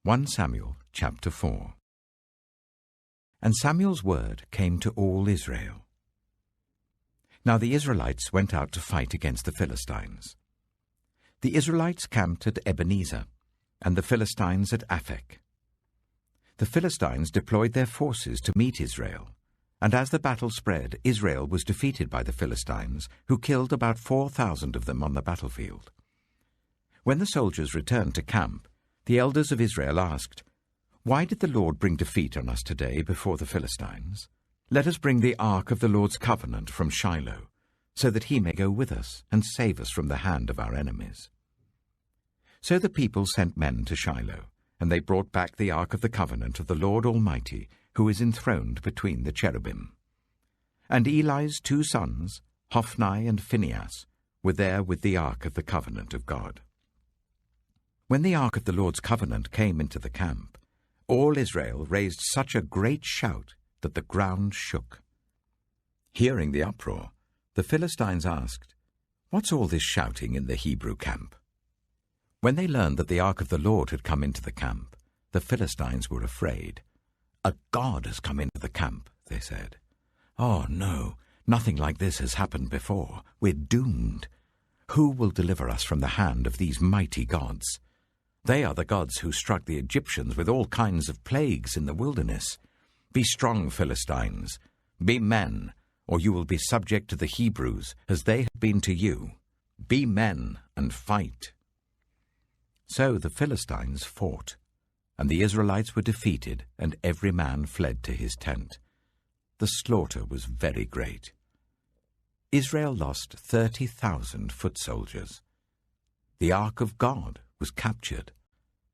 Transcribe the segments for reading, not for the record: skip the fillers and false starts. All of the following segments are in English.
1 Samuel chapter 4. And Samuel's word came to all Israel. Now the Israelites went out to fight against the Philistines. The Israelites camped at Ebenezer, and the Philistines at Aphek. The Philistines deployed their forces to meet Israel, and as the battle spread, Israel was defeated by the Philistines, who killed about 4,000 of them on the battlefield. When the soldiers returned to camp, the elders of Israel asked, "Why did the Lord bring defeat on us today before the Philistines? Let us bring the ark of the Lord's covenant from Shiloh, so that he may go with us and save us from the hand of our enemies." So the people sent men to Shiloh, and they brought back the ark of the covenant of the Lord Almighty, who is enthroned between the cherubim. And Eli's 2 sons, Hophni and Phinehas, were there with the ark of the covenant of God. When the ark of the Lord's covenant came into the camp, all Israel raised such a great shout that the ground shook. Hearing the uproar, the Philistines asked, "What's all this shouting in the Hebrew camp?" When they learned that the ark of the Lord had come into the camp, the Philistines were afraid. "A god has come into the camp," they said. "Oh no, nothing like this has happened before. We're doomed. Who will deliver us from the hand of these mighty gods? They are the gods who struck the Egyptians with all kinds of plagues in the wilderness. Be strong, Philistines. Be men, or you will be subject to the Hebrews, as they have been to you. Be men and fight." So the Philistines fought, and the Israelites were defeated, and every man fled to his tent. The slaughter was very great. Israel lost 30,000 foot soldiers. The ark of God was captured,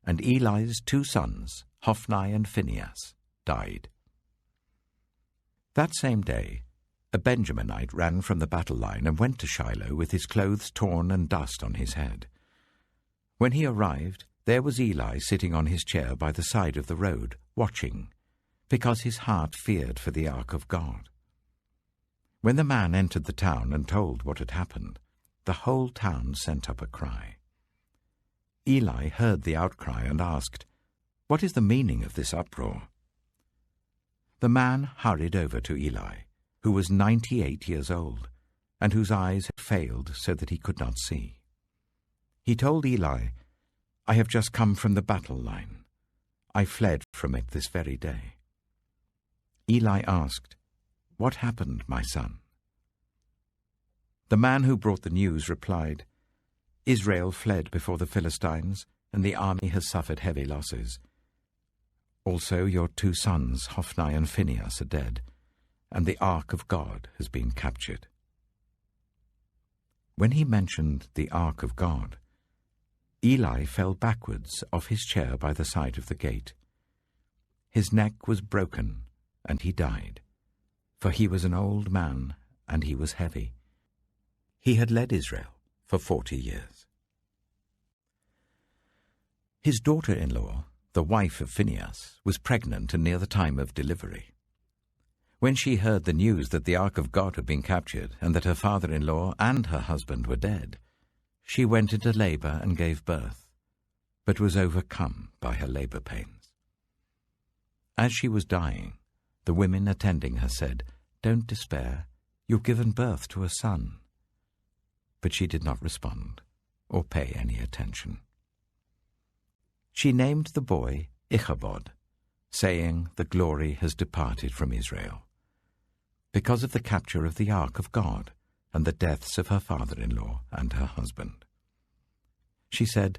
and Eli's 2 sons, Hophni and Phinehas, died. That same day, a Benjaminite ran from the battle line and went to Shiloh with his clothes torn and dust on his head. When he arrived, there was Eli sitting on his chair by the side of the road, watching, because his heart feared for the ark of God. When the man entered the town and told what had happened, the whole town sent up a cry. Eli heard the outcry and asked, "What is the meaning of this uproar?" The man hurried over to Eli, who was 98 years old, and whose eyes had failed so that he could not see. He told Eli, "I have just come from the battle line. I fled from it this very day." Eli asked, "What happened, my son?" The man who brought the news replied, "Israel fled before the Philistines, and the army has suffered heavy losses. Also your 2 sons, Hophni and Phinehas, are dead, and the ark of God has been captured." When he mentioned the ark of God, Eli fell backwards off his chair by the side of the gate. His neck was broken, and he died, for he was an old man, and he was heavy. He had led Israel for 40 years. His daughter-in-law, the wife of Phinehas, was pregnant and near the time of delivery. When she heard the news that the ark of God had been captured and that her father-in-law and her husband were dead, she went into labor and gave birth, but was overcome by her labor pains. As she was dying, the women attending her said, "Don't despair, you've given birth to a son." But she did not respond or pay any attention. She named the boy Ichabod, saying, "The glory has departed from Israel," because of the capture of the ark of God and the deaths of her father-in-law and her husband. She said,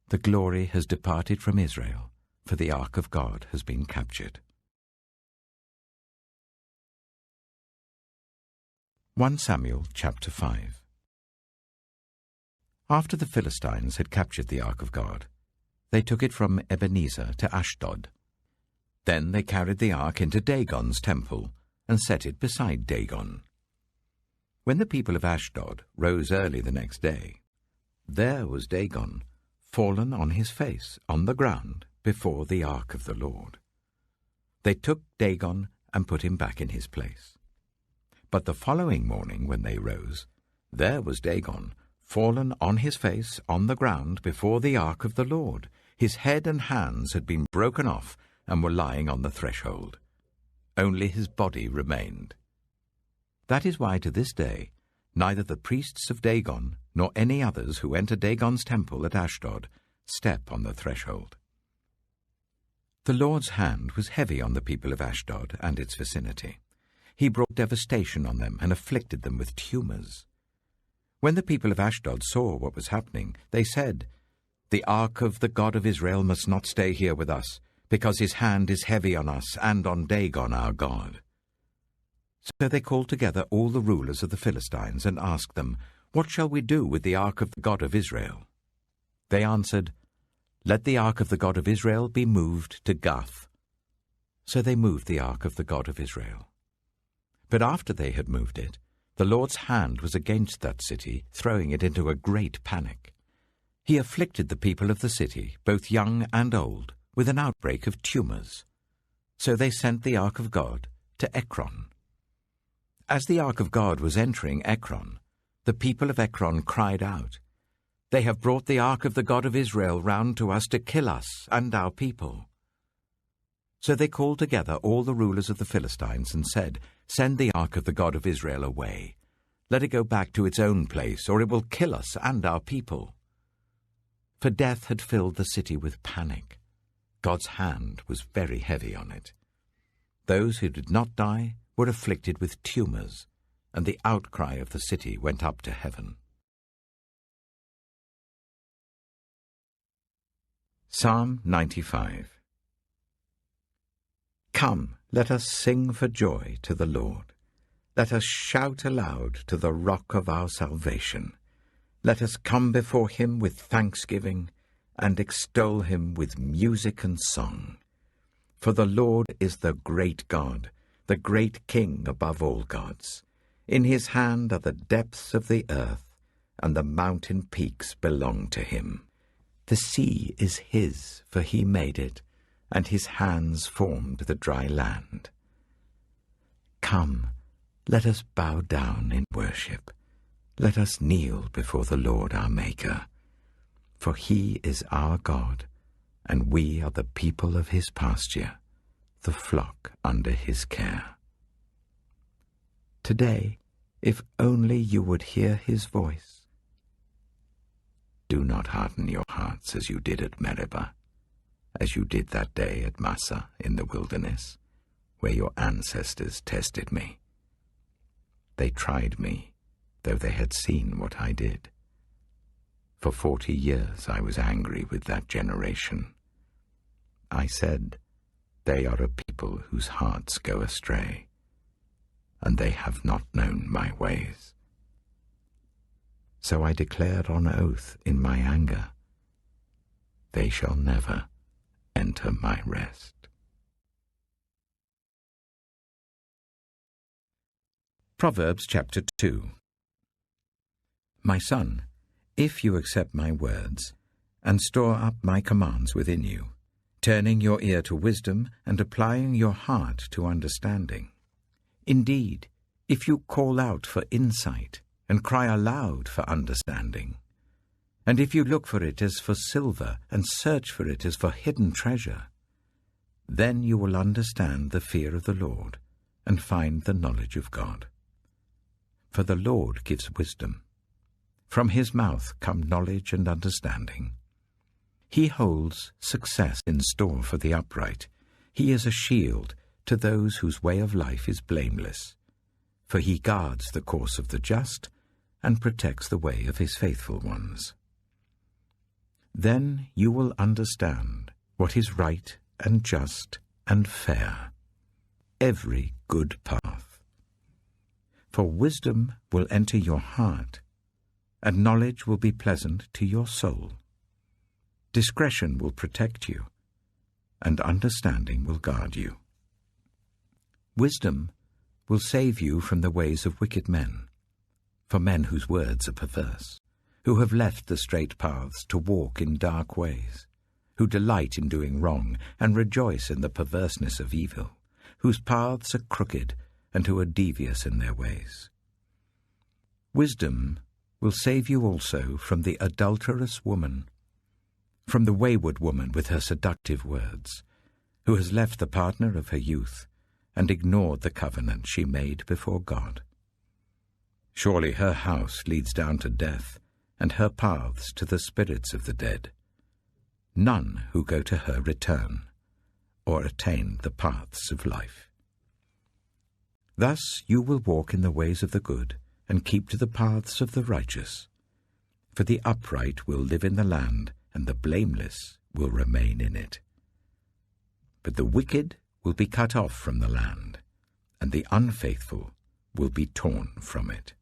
"The glory has departed from Israel, for the ark of God has been captured." 1 Samuel chapter 5. After the Philistines had captured the ark of God, they took it from Ebenezer to Ashdod. Then they carried the ark into Dagon's temple and set it beside Dagon. When the people of Ashdod rose early the next day, there was Dagon, fallen on his face on the ground before the ark of the Lord. They took Dagon and put him back in his place. But the following morning when they rose, there was Dagon, fallen on his face on the ground before the ark of the Lord, His head and hands had been broken off and were lying on the threshold. Only his body remained. That is why to this day neither the priests of Dagon nor any others who enter Dagon's temple at Ashdod step on the threshold. The Lord's hand was heavy on the people of Ashdod and its vicinity. He brought devastation on them and afflicted them with tumors. When the people of Ashdod saw what was happening, they said, "The ark of the God of Israel must not stay here with us, because his hand is heavy on us and on Dagon our God." So they called together all the rulers of the Philistines and asked them, "What shall we do with the ark of the God of Israel?" They answered, "Let the ark of the God of Israel be moved to Gath." So they moved the ark of the God of Israel. But after they had moved it, the Lord's hand was against that city, throwing it into a great panic. He afflicted the people of the city, both young and old, with an outbreak of tumors. So they sent the ark of God to Ekron. As the ark of God was entering Ekron, the people of Ekron cried out, "They have brought the ark of the God of Israel round to us to kill us and our people." So they called together all the rulers of the Philistines and said, "Send the ark of the God of Israel away. Let it go back to its own place, or it will kill us and our people." For death had filled the city with panic. God's hand was very heavy on it. Those who did not die were afflicted with tumors, and the outcry of the city went up to heaven. Psalm 95. Come, let us sing for joy to the Lord. Let us shout aloud to the rock of our salvation. Let us come before him with thanksgiving and extol him with music and song. For the Lord is the great God, the great King above all gods. In his hand are the depths of the earth, and the mountain peaks belong to him. The sea is his, for he made it, and his hands formed the dry land. Come, let us bow down in worship. Let us kneel before the Lord our Maker. For he is our God, and we are the people of his pasture, the flock under his care. Today, if only you would hear his voice. Do not harden your hearts as you did at Meribah, as you did that day at Massah in the wilderness, where your ancestors tested me. They tried me, though they had seen what I did. For 40 years I was angry with that generation. I said, "They are a people whose hearts go astray, and they have not known my ways." So I declared on oath in my anger, "They shall never enter my rest." Proverbs chapter 2. My son, if you accept my words and store up my commands within you, turning your ear to wisdom and applying your heart to understanding. Indeed, if you call out for insight and cry aloud for understanding, and if you look for it as for silver and search for it as for hidden treasure, then you will understand the fear of the Lord and find the knowledge of God. For the Lord gives wisdom. From his mouth come knowledge and understanding. He holds success in store for the upright. He is a shield to those whose way of life is blameless. For he guards the course of the just and protects the way of his faithful ones. Then you will understand what is right and just and fair, every good path. For wisdom will enter your heart, and knowledge will be pleasant to your soul. Discretion will protect you, and understanding will guard you. Wisdom will save you from the ways of wicked men, for men whose words are perverse, who have left the straight paths to walk in dark ways, who delight in doing wrong and rejoice in the perverseness of evil, whose paths are crooked and who are devious in their ways. Wisdom will save you also from the adulterous woman, from the wayward woman with her seductive words, who has left the partner of her youth and ignored the covenant she made before God. Surely her house leads down to death, and her paths to the spirits of the dead. None who go to her return, or attain the paths of life. Thus you will walk in the ways of the good, and keep to the paths of the righteous. For the upright will live in the land, and the blameless will remain in it. But the wicked will be cut off from the land, and the unfaithful will be torn from it.